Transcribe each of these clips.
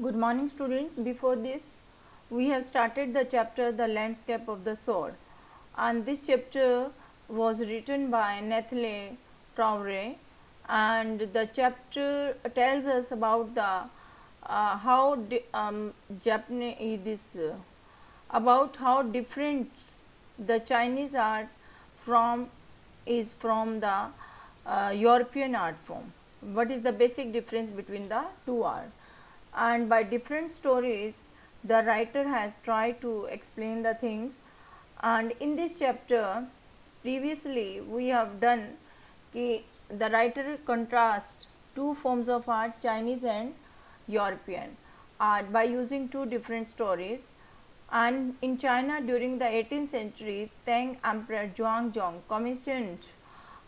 Good morning students. Before this we have started the chapter The Landscape of the Sword, and this chapter was written by Nathalie Traoré, and the chapter tells us about the how Japanese about how different the Chinese art from from the European art form. What is the basic difference between the two art? And by different stories, the writer has tried to explain the things. And in this chapter, previously we have done कि the writer contrasts two forms of art, Chinese and European art, by using two different stories. And in China during the 18th century, Tang Emperor Zhuangzong commissioned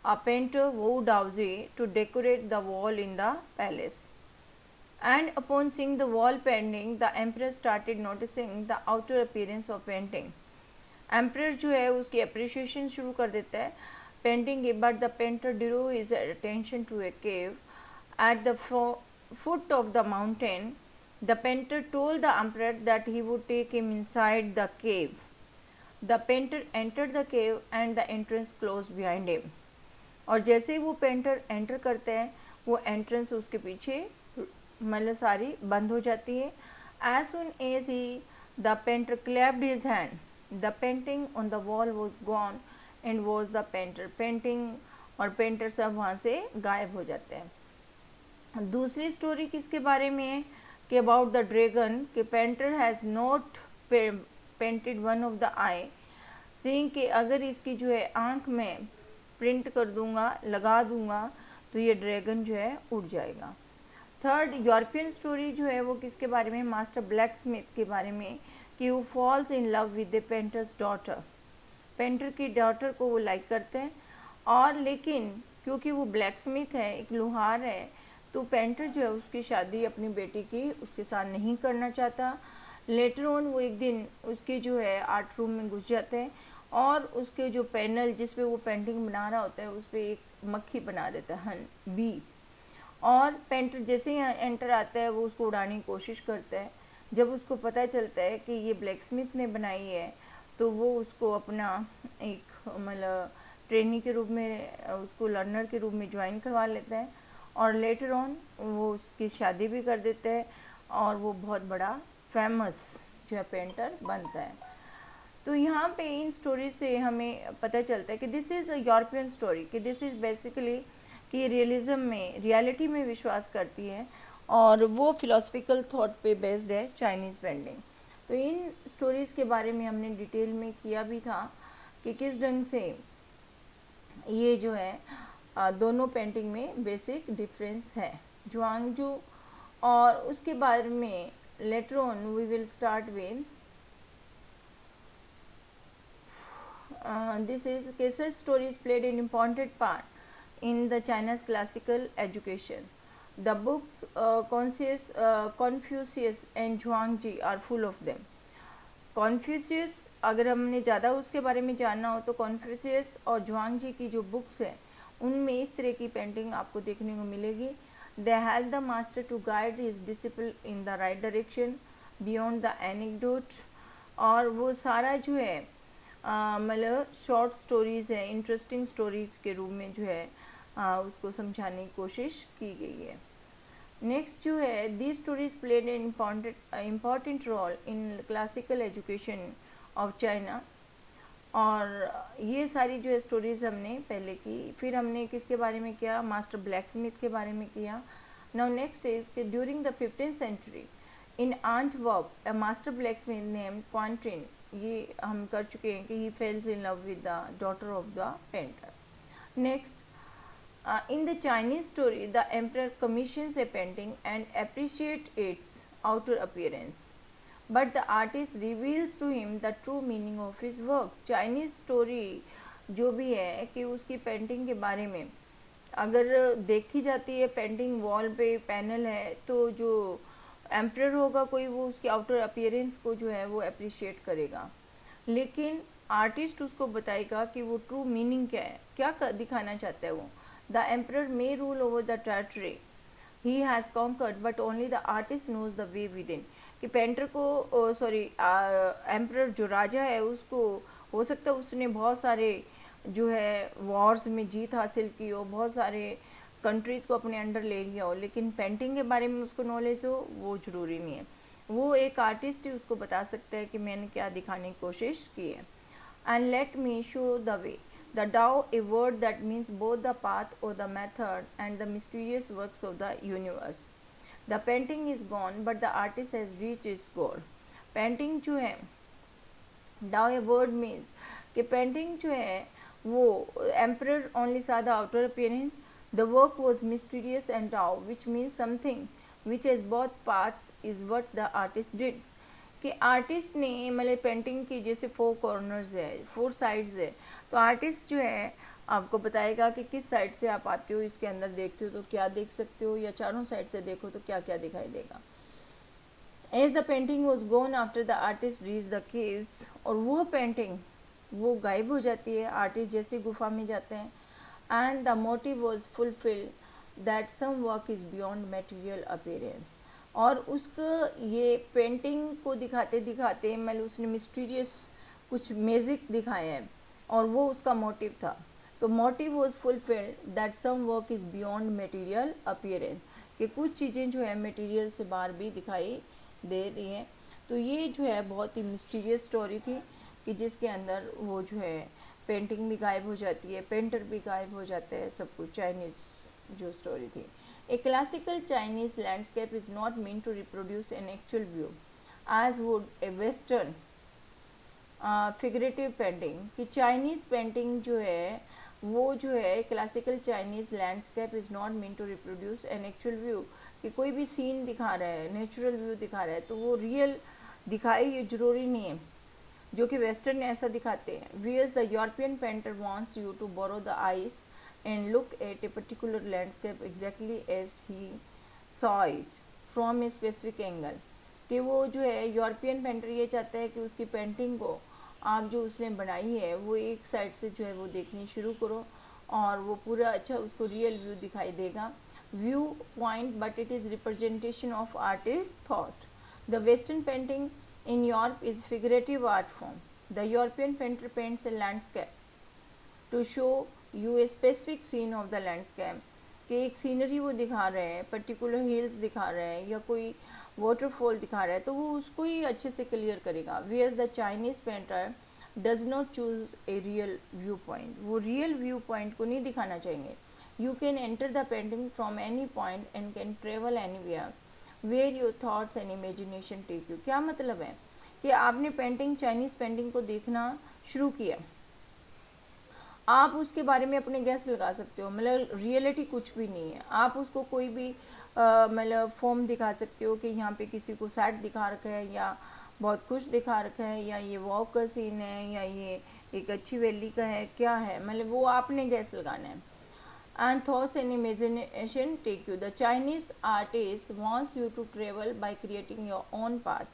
a painter Wu Daozi to decorate the wall in the palace. And upon seeing the wall painting, the emperor started noticing the outer appearance of painting. Emperor जो है उसकी appreciation शुरू कर देता है painting के, but the painter drew his attention to a cave at the foot of the mountain. The painter told the emperor that he would take him inside the cave. The painter entered the cave and the entrance closed behind him. और जैसे ही वो painter enter करते हैं वो entrance उसके पीछे मतलब सारी बंद हो जाती है. As soon as the painter clapped his hand, the painting on the wall was gone and was the painter. Painting और पेंटर सब वहाँ से गायब हो जाते हैं. दूसरी स्टोरी किसके बारे में है कि अबाउट द ड्रैगन कि painter has not painted one of the I, seeing कि अगर इसकी जो है आँख में प्रिंट कर दूंगा लगा दूंगा तो ये ड्रैगन जो है उड़ जाएगा. थर्ड यूरोपियन स्टोरी जो है वो किसके बारे में, मास्टर ब्लैक स्मिथ के बारे में कि वो falls in love with the painters daughter. Painter की डॉटर को वो लाइक करते हैं और लेकिन क्योंकि वो ब्लैक स्मिथ है, एक लोहार है, तो पेंटर जो है उसकी शादी अपनी बेटी की उसके साथ नहीं करना चाहता. लेटर ऑन वो एक दिन उसके जो है आर्ट रूम में घुस जाते हैं और उसके जो पैनल जिस पे वो पेंटिंग बना रहा होता है उस पर एक मक्खी बना देता है, बी. और पेंटर जैसे ही एंटर आता है वो उसको उड़ाने की कोशिश करता है. जब उसको पता चलता है कि ये ब्लैक स्मिथ ने बनाई है तो वो उसको अपना एक मतलब ट्रेनी के रूप में उसको लर्नर के रूप में ज्वाइन करवा लेता है और लेटर ऑन वो उसकी शादी भी कर देता है और वो बहुत बड़ा फेमस जो है पेंटर बनता है. तो यहाँ पे इन स्टोरी से हमें पता चलता है कि this is a European story, कि दिस इज़ बेसिकली कि रियलिज़म में रियलिटी में विश्वास करती है और वो फिलोसफिकल थॉट पे बेस्ड है चाइनीज़ पेंटिंग. तो इन स्टोरीज़ के बारे में हमने डिटेल में किया भी था कि किस ढंग से ये जो है दोनों पेंटिंग में बेसिक डिफरेंस है. जुआंगजू और उसके बारे में later on we will start with this is such stories played an important part in the China's classical education. The books Confucius and Zhuangzi are full of them. Confucius अगर हमने ज़्यादा उसके बारे में जानना हो तो कॉन्फ्यूशियस और जुआंगजी की जो बुक्स हैं उनमें इस तरह की पेंटिंग आपको देखने को मिलेगी. They help the master to guide his disciple in the right direction beyond the anecdote. और वो सारा जो है मतलब शॉर्ट स्टोरीज़ है, इंटरेस्टिंग स्टोरीज के रूप में जो है उसको समझाने की कोशिश की गई है. नेक्स्ट जो है the stories played an important role in classical education of China. और ये सारी जो है स्टोरीज़ हमने पहले की. फिर हमने किसके बारे में किया, मास्टर ब्लैक स्मिथ के बारे में किया. नाउ नेक्स्ट इज कि during the 15th century in Antwerp a master blacksmith named Quentin, ये हम कर चुके हैं कि he falls in love with the daughter of the painter. Next in the Chinese story, the emperor commissions a painting and appreciates its outer appearance, but the artist reveals to him the true meaning of his work. Chinese story जो भी है कि उसकी painting के बारे में अगर देखी जाती है, पेंटिंग वॉल पे पैनल है तो जो एम्प्रर होगा कोई वो उसके आउटर अपीयरेंस को जो है वो अप्रिशिएट करेगा, लेकिन आर्टिस्ट उसको बताएगा कि वो ट्रू मीनिंग क्या है, क्या दिखाना चाहता है वो. The emperor may rule over the territory he has conquered but only the artist knows the way within. कि पेंटर को सॉरी एम्परर जो राजा है उसको हो सकता है उसने बहुत सारे जो है वॉर्स में जीत हासिल की हो, बहुत सारे कंट्रीज़ को अपने अंडर ले लिया हो, लेकिन पेंटिंग के बारे में उसको नॉलेज हो वो ज़रूरी नहीं है. वो एक आर्टिस्ट ही उसको बता सकता है कि मैंने क्या दिखाने की कोशिश की है. And let me show the way. The Tao, a word that means both the path or the method and the mysterious works of the universe. The painting is gone, but the artist has reached its goal. Painting जो है, Tao a word means कि painting जो है वो emperor only saw the outer appearance. The work was mysterious and Tao, which means something which has both paths is what the artist did. कि artist ने मतलब painting की जैसे 4 corners है, 4 साइड्स है, तो आर्टिस्ट जो है आपको बताएगा कि किस साइड से आप आते हो, इसके अंदर देखते हो तो क्या देख सकते हो, या चारों साइड से देखो तो क्या क्या दिखाई देगा. As the painting was gone after the artist reach the caves, और वो पेंटिंग वो गायब हो जाती है आर्टिस्ट जैसे गुफा में जाते हैं. And the motive was fulfill that some work is beyond material appearance. और उसको ये पेंटिंग को दिखाते दिखाते मतलब उसने मिस्टीरियस कुछ मैजिक दिखाया है और वो उसका मोटिव था. तो motive was fulfilled that some work is beyond material appearance, कि कुछ चीज़ें जो है मटेरियल से बाहर भी दिखाई दे रही हैं. तो ये जो है बहुत ही मिस्टीरियस स्टोरी थी कि जिसके अंदर वो जो है पेंटिंग भी गायब हो जाती है, पेंटर भी गायब हो जाते हैं, सब कुछ चाइनीज़ जो स्टोरी थी. A classical Chinese landscape is not meant to reproduce an actual view, as would a Western figurative painting. कि Chinese painting जो है वो जो है classical Chinese landscape is not mean to reproduce an actual view, कि कोई भी scene दिखा रहा है, नेचुरल व्यू दिखा रहा है तो वो रियल दिखाए ये ज़रूरी नहीं है, जो कि वेस्टर्न ऐसा दिखाते हैं. Whereas the European painter wants you to borrow the eyes and look at a particular landscape exactly as he saw it from a specific angle. कि वो जो है यूरोपियन पेंटर ये चाहता है कि उसकी पेंटिंग को आप जो उसने बनाई है वो एक साइड से जो है वो देखनी शुरू करो और वो पूरा अच्छा उसको रियल व्यू दिखाई देगा. View point but it is representation of artist thought. The western painting in Europe is figurative art form. The European painter paints a landscape to show you a specific scene of the landscape. कि एक scenery वो दिखा रहे हैं, particular hills दिखा रहे हैं या कोई वाटरफॉल दिखा रहा है तो वो उसको ही अच्छे से क्लियर करेगा. Whereas the Chinese painter does not choose a real view point. वो रियल व्यू पॉइंट को नहीं दिखाना चाहेंगे. You can enter the painting from any point and can travel anywhere where your thoughts and imagination take you. क्या मतलब है कि आपने पेंटिंग चाइनीज़ पेंटिंग को देखना शुरू किया, आप उसके बारे में अपने गैस लगा सकते हो, मतलब रियलिटी कुछ भी नहीं है. आप उसको कोई भी मतलब फॉर्म दिखा सकते हो कि यहाँ पे किसी को सैड दिखा रखा है या बहुत खुश दिखा रखा है या ये वॉक का सीन है या ये एक अच्छी वैली का है, क्या है मतलब वो आपने गैस लगाना है. And thoughts and imagination take you. The Chinese artist wants you to travel by creating your own path.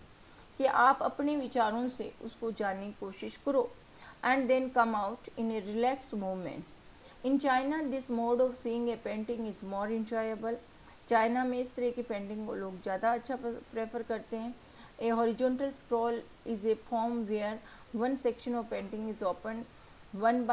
कि आप अपने विचारों से उसको जानने की कोशिश करो and then come out in a relaxed movement. In China, this mode of seeing a painting is more enjoyable. China में इस तरह की पेंटिंग को लोग ज़्यादा अच्छा प्रेफर करते हैं. A horizontal scroll is a form where one section of painting is opened one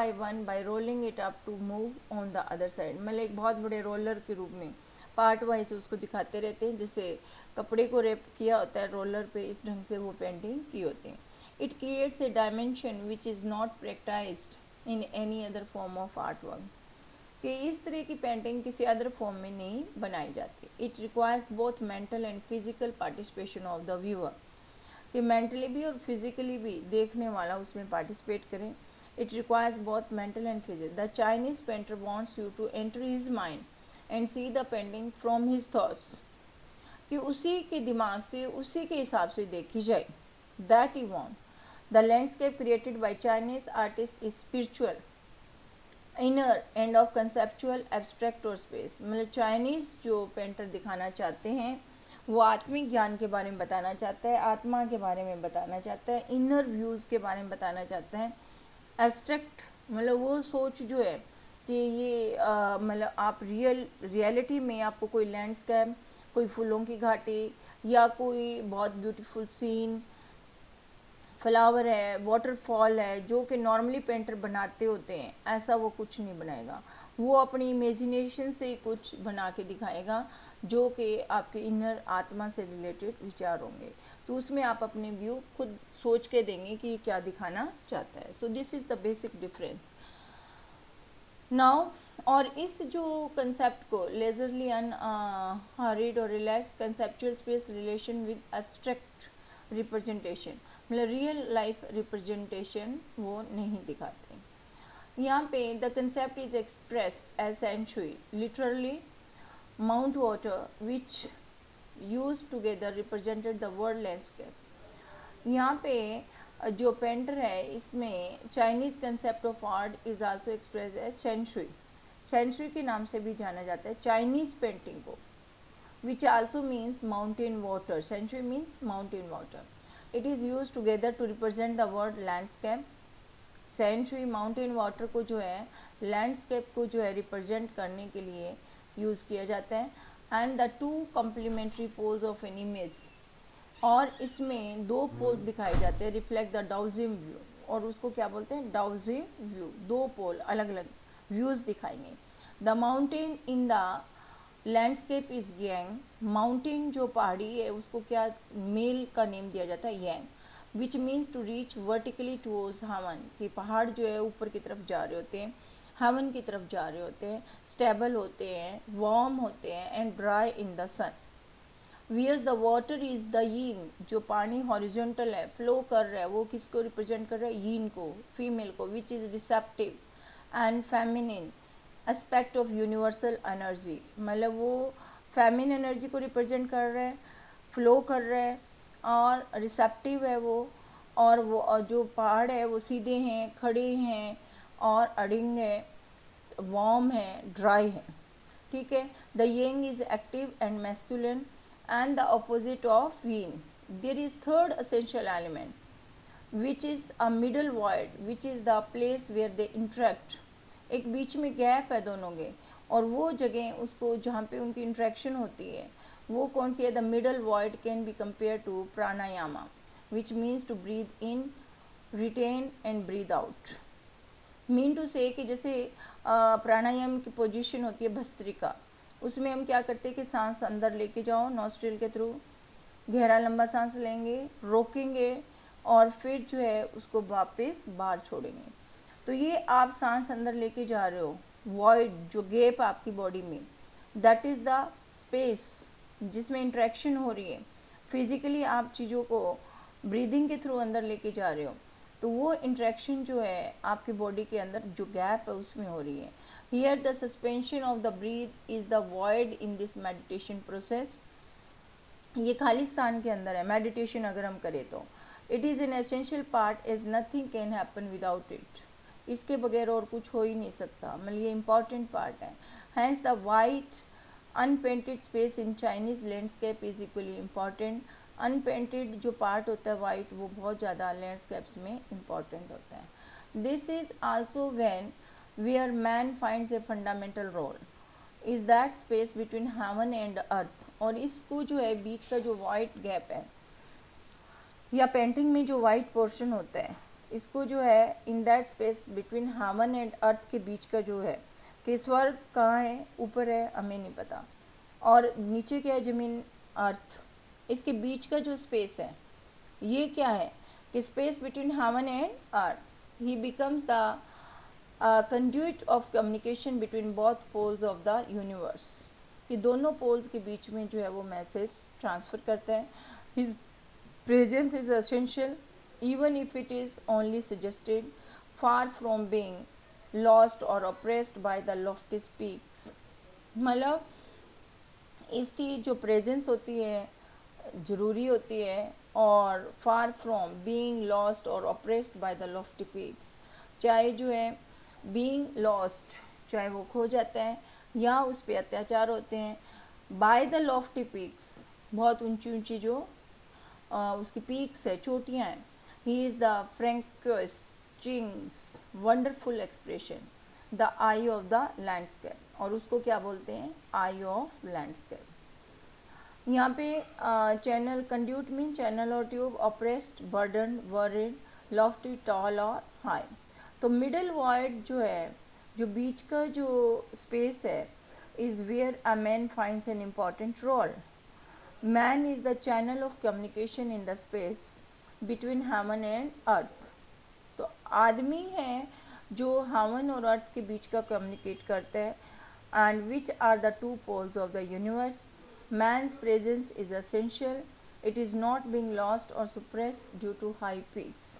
by rolling it up to move on the other side. मतलब एक बहुत बड़े रोलर के रूप में पार्ट वाइज उसको दिखाते रहते हैं, जैसे कपड़े को रैप किया होता है रोलर पे, इस ढंग से वो पेंटिंग की होती है. It creates a dimension which is not practised in any other form of art work. कि इस तरह की पेंटिंग किसी अदर फॉर्म में नहीं बनाई जाती. It requires both mental and physical participation of the viewer, कि मेंटली भी और फिजिकली भी देखने वाला उसमें पार्टिसिपेट करें. It requires both mental and physical. The Chinese painter wants you to enter his mind and see the painting from his thoughts. कि उसी के दिमाग से उसी के हिसाब से देखी जाए. That he wants. The landscape created by Chinese artists is spiritual, inner and of conceptual, abstract or space. मतलब चाइनीज़ जो पेंटर दिखाना चाहते हैं वो आत्मिक ज्ञान के बारे में बताना चाहता है, आत्मा के बारे में बताना चाहता है, इनर व्यूज़ के बारे में बताना चाहता है. एब्स्ट्रैक्ट मतलब वो सोच जो है कि ये मतलब आप रियलिटी में आपको कोई लैंडस्केप, कोई फूलों की घाटी या कोई बहुत ब्यूटीफुल सीन, फ्लावर है, वाटरफॉल है, जो कि नॉर्मली पेंटर बनाते होते हैं, ऐसा वो कुछ नहीं बनाएगा। वो अपनी इमेजिनेशन से ही कुछ बना के दिखाएगा जो कि आपके इनर आत्मा से रिलेटेड विचार होंगे। तो उसमें आप अपने व्यू खुद सोच के देंगे कि क्या दिखाना चाहता है। So this is the basic difference now. और इस जो कंसेप्ट को लेजरली हरीड और relax conceptual space relation with abstract representation, मतलब रियल लाइफ रिप्रेजेंटेशन वो नहीं दिखाते। यहाँ पे the concept is expressed as century literally mount water which use together represented the world landscape. यहाँ पे जो पेंटर है इसमें Chinese concept of art is also express as shanshui, shanshui के नाम से भी जाना जाता है चाइनीज़ पेंटिंग को, which also means mountain water. Shanshui means mountain water. It is use together to represent the world landscape. Shanshui mountain water को जो है लैंडस्केप को जो है रिप्रेजेंट करने के लिए यूज़ किया जाता है। And the two complementary poles of an image, और इसमें दो पोल्स दिखाए जाते हैं रिफ्लेक्ट द डाउजिम व्यू, और उसको क्या बोलते हैं, डाउजिम व्यू। दो पोल अलग अलग व्यूज़ दिखाएंगे। The mountain in the landscape is Yang, mountain जो पहाड़ी है उसको क्या मेल का नेम दिया जाता है yang, which means to reach vertically towards heaven, कि पहाड़ जो है ऊपर की तरफ जा रहे होते हैं, हेवन की तरफ जा रहे होते हैं, स्टेबल होते हैं, वार्म होते हैं and dry in the sun. Whereas the water is the yin, जो पानी हॉरिजॉन्टल है, फ्लो कर रहा है, वो किसको रिप्रेजेंट कर रहा है, यीन को, फीमेल को, which is receptive and feminine aspect of universal energy, मतलब वो फेमिन एनर्जी को रिप्रेजेंट कर रहा है, फ्लो कर रहा है और रिसेप्टिव है वो, और वो और जो पहाड़ है वो सीधे हैं, खड़े हैं और अडिंग है, वार्म है, ड्राई है, ठीक है। The young is active and masculine and the opposite of yin. There is third essential element which is a middle void, which is the place where they interact. एक बीच में gap है दोनों के, और वो जगह उसको जहाँ पे उनकी इंट्रैक्शन होती है वो कौन सी है, the middle void can be compare to pranayama, which means to breathe in, retain and breathe out. Mean to say कि जैसे प्राणायाम की पोजीशन होती है भस्त्रिका, उसमें हम क्या करते हैं कि सांस अंदर लेके जाओ नॉस्ट्रिल के थ्रू, गहरा लंबा सांस लेंगे, रोकेंगे और फिर जो है उसको वापस बाहर छोड़ेंगे। तो ये आप सांस अंदर लेके जा रहे हो, वॉइड जो गैप आपकी बॉडी में, दैट इज़ द स्पेस जिसमें इंट्रैक्शन हो रही है। फिजिकली आप चीज़ों को ब्रीदिंग के थ्रू अंदर लेके जा रहे हो, तो वो इंट्रैक्शन जो है आपकी बॉडी के अंदर जो गैप है उसमें हो रही है। Here the suspension of the breath is the void in this meditation process. ये खाली स्थान के अंदर है मेडिटेशन अगर हम करें तो। It is an essential part as nothing can happen without it. इसके बगैर और कुछ हो ही नहीं सकता, मतलब ये important part है। Hence the white unpainted space in Chinese landscape is equally important. Unpainted जो part होता है white वो बहुत ज़्यादा landscapes में important होता है। This is also when where man finds a fundamental role is that space between heaven and earth। और इसको जो है बीच का जो वाइट गैप है या पेंटिंग में जो वाइट पोर्शन होता है, इसको जो है in that space between heaven and अर्थ के बीच का जो है कि स्वर्ग कहाँ है, ऊपर है हमें नहीं पता, और नीचे क्या है, ज़मीन अर्थ, इसके बीच का जो स्पेस है ये क्या है कि space between heaven and earth. He becomes the conduit of communication between both poles of the universe, कि दोनों पोल्स के बीच में जो है वो मैसेज ट्रांसफ़र करता है। His presence is essential even if it is only suggested, far from being lost और oppressed by the lofty peaks, मतलब इसकी जो प्रेजेंस होती है ज़रूरी होती है, और फार फ्रॉम बीइंग लॉस्ट और oppressed by the Lofty peaks, चाहे जो है बीइंग लॉस्ट चाहे वो खो जाता है या उस पर अत्याचार होते हैं, बाय द लॉफ्टी पीक्स बहुत ऊंची ऊंची जो उसकी पीक्स है, चोटियाँ हैं। He is the Franks Ching's wonderful expression the I of the landscape, और उसको क्या बोलते हैं, आई ऑफ लैंडस्केप। यहाँ पे चैनल कंड्यूट मीन चैनल और tube, oppressed, burden, worried, lofty, tall और हाई। तो मिडल वॉइड जो है, जो बीच का जो स्पेस है, is where a man finds an important role. Man is the channel of communication in the space between heaven and earth. तो आदमी है जो हेवन और अर्थ के बीच का कम्युनिकेट करते हैं, and which are the two poles of the universe. Man's presence is essential. It is not being lost or suppressed due to high peaks.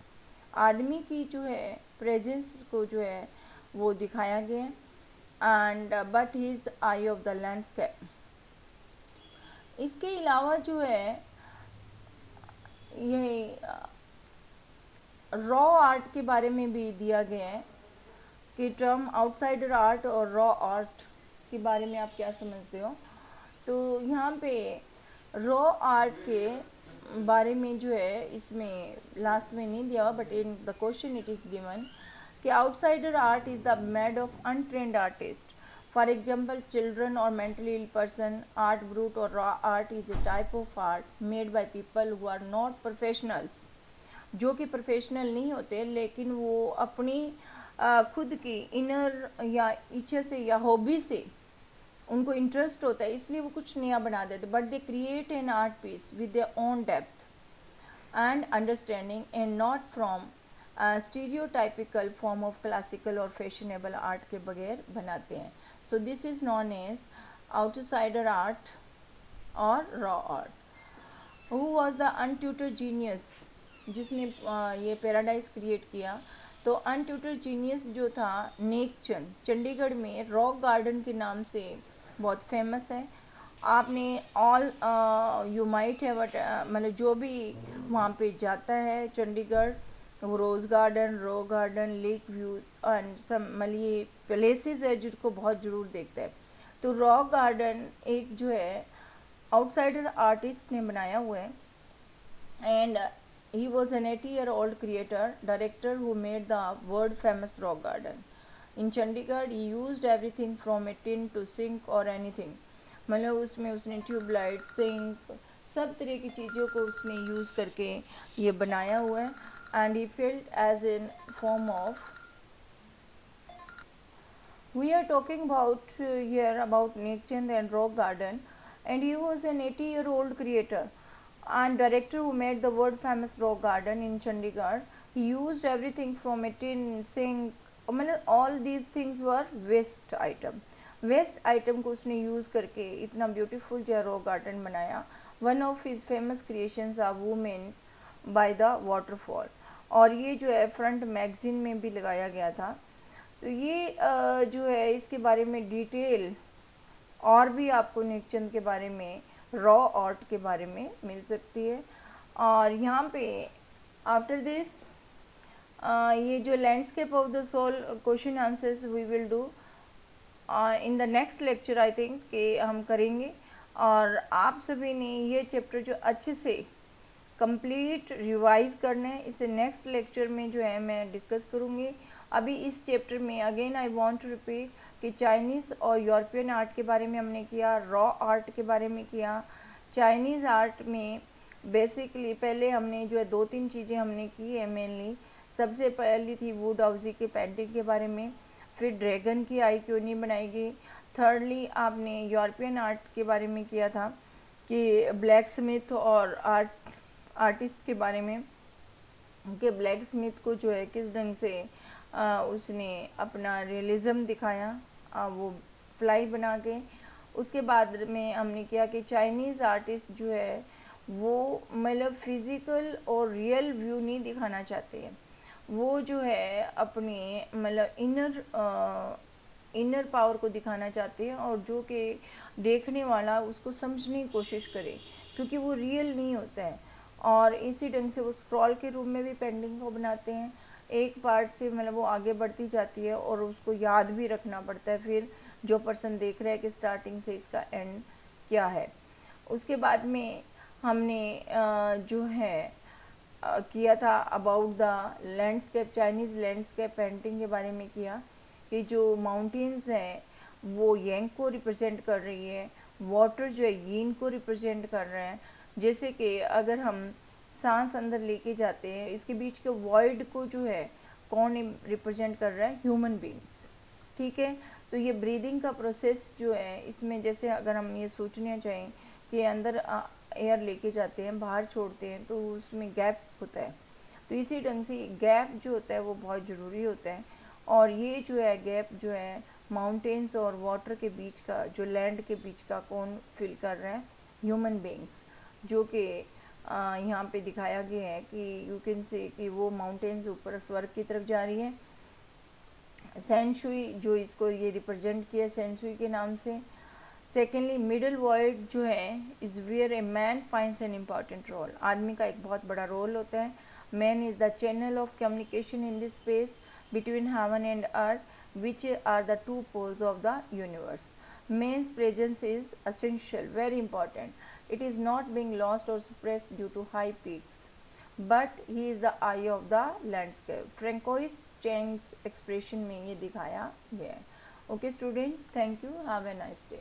आदमी की जो है प्रेजेंस को जो है वो दिखाया गया, and but he is I of the landscape. इसके अलावा जो है ये रॉ आर्ट के बारे में भी दिया गया है कि टर्म आउटसाइडर आर्ट और रॉ आर्ट के बारे में आप क्या समझते हो। तो यहाँ पे रॉ आर्ट के बारे में जो है इसमें लास्ट में नहीं दिया हुआ, but in the question it is given कि outsider art is the made of untrained artist, for example children और mentally ill person. Art brut और raw art is a type of art made by people who are not professionals, जो कि professional नहीं होते लेकिन वो अपनी खुद की इनर या इच्छा से या हॉबी से उनको इंटरेस्ट होता है, इसलिए वो कुछ नया बना देते, but they create an art piece with their own depth and understanding and not from stereotypical form of classical और फैशनेबल आर्ट के बगैर बनाते हैं। So this is known as outsider art और raw art. Who was the untutored genius, जिसने ये paradise create किया। तो अनट्यूटर जीनियस जो था नेकचंद, चंडीगढ़ में रॉक गार्डन के नाम से बहुत फेमस है। आपने ऑल यू माइट हैव मतलब जो भी वहाँ पे जाता है चंडीगढ़, वो rose garden, rock garden, lake view and सब मतलब ये प्लेसेस है जिसको बहुत ज़रूर देखता है। तो रॉक गार्डन एक जो है आउटसाइडर आर्टिस्ट ने बनाया हुआ है, and he was an 80-year-old creator director who made the world famous rock garden in Chandigarh. He used everything from a tin to sink or anything, मतलब उसमें उसने ट्यूबलाइट, सिंक, सब तरह की चीज़ों को उसने यूज़ करके ये बनाया हुआ है। And he felt as in form of, we are talking about here about Nekchand and rock garden, and he was an 80-year-old creator and director who made the world famous rock garden in Chandigarh. He used everything from a tin, sink, मतलब all these things were waste item. Waste item को उसने use करके इतना beautiful जो rock garden बनाया। One of his famous creations are women by the waterfall, और ये जो है फ्रंट मैगजीन में भी लगाया गया था। तो ये जो है इसके बारे में डिटेल और भी आपको नेकचंद के बारे में, रॉ आर्ट के बारे में मिल सकती है। और यहाँ पे आफ्टर दिस ये जो landscape of the soul question answers we will do in the next lecture, I think कि हम करेंगे। और आप सभी ने ये चैप्टर जो अच्छे से कंप्लीट रिवाइज करना है, इसे नेक्स्ट लेक्चर में जो है मैं डिस्कस करूँगी। अभी इस चैप्टर में again I want to repeat कि चाइनीज़ और यूरोपियन आर्ट के बारे में हमने किया, रॉ आर्ट के बारे में किया। चाइनीज़ आर्ट में बेसिकली पहले हमने जो है 2-3 चीज़ें हमने की है मेनली। सबसे पहली थी वुड हाउसी के पेंटिंग के बारे में, फिर ड्रैगन की आई क्यों नहीं बनाई गई। थर्डली आपने यूरोपियन आर्ट के बारे में किया था कि ब्लैक स्मिथ और आर्टिस्ट के बारे में, कि ब्लैक स्मिथ को जो है किस ढंग से उसने अपना रियलिज़म दिखाया वो फ्लाई बना के। उसके बाद में हमने किया कि चाइनीज़ आर्टिस्ट जो है वो मतलब फिज़िकल और रियल व्यू नहीं दिखाना चाहते हैं, वो जो है अपनी मतलब इनर पावर को दिखाना चाहते हैं, और जो कि देखने वाला उसको समझने की कोशिश करे, क्योंकि वो रियल नहीं होता है। और इसी ढंग से वो स्क्रॉल के रूप में भी पेंटिंग को बनाते हैं, एक पार्ट से मतलब वो आगे बढ़ती जाती है और उसको याद भी रखना पड़ता है फिर जो पर्सन देख रहा है कि स्टार्टिंग से इसका एंड क्या है। उसके बाद में हमने जो है किया था about the landscape, Chinese landscape painting के बारे में किया कि जो माउंटेन्स हैं वो यांग को रिप्रेजेंट कर रही है, वाटर जो है यीन को रिप्रेजेंट कर रहे हैं। जैसे कि अगर हम सांस अंदर लेके जाते हैं, इसके बीच के वॉइड को जो है कौन रिप्रेजेंट कर रहा है, ह्यूमन बींग्स। ठीक है, तो ये ब्रीदिंग का प्रोसेस जो है, इसमें जैसे अगर हम ये सोचना चाहें कि अंदर एयर लेके जाते हैं, बाहर छोड़ते हैं, तो उसमें गैप होता है। तो इसी ढंग से गैप जो होता है वो बहुत ज़रूरी होता है। और ये जो है गैप जो है माउंटेन्स और वाटर के बीच का, जो लैंड के बीच का, कौन फिल कर रहा है, ह्यूमन बींग्स। जो कि यहाँ पे दिखाया गया है कि यू कैन से कि वो माउंटेन्स ऊपर स्वर्ग की तरफ जा रही है। सेंशुई जो इसको ये रिप्रेजेंट किया सेंशुई के नाम से। सेकेंडली मिडल वर्ल्ड जो है is where a man finds an important role. आदमी का एक बहुत बड़ा रोल होता है। Man is the channel of communication in this space between heaven and earth which are the two poles of the universe. Man's presence is essential, very important. It is not being lost or suppressed due to high peaks, but he is the eye of the landscape. Francois Chang's expression में ये दिखाया गया है। Okay students, thank you, have a nice day.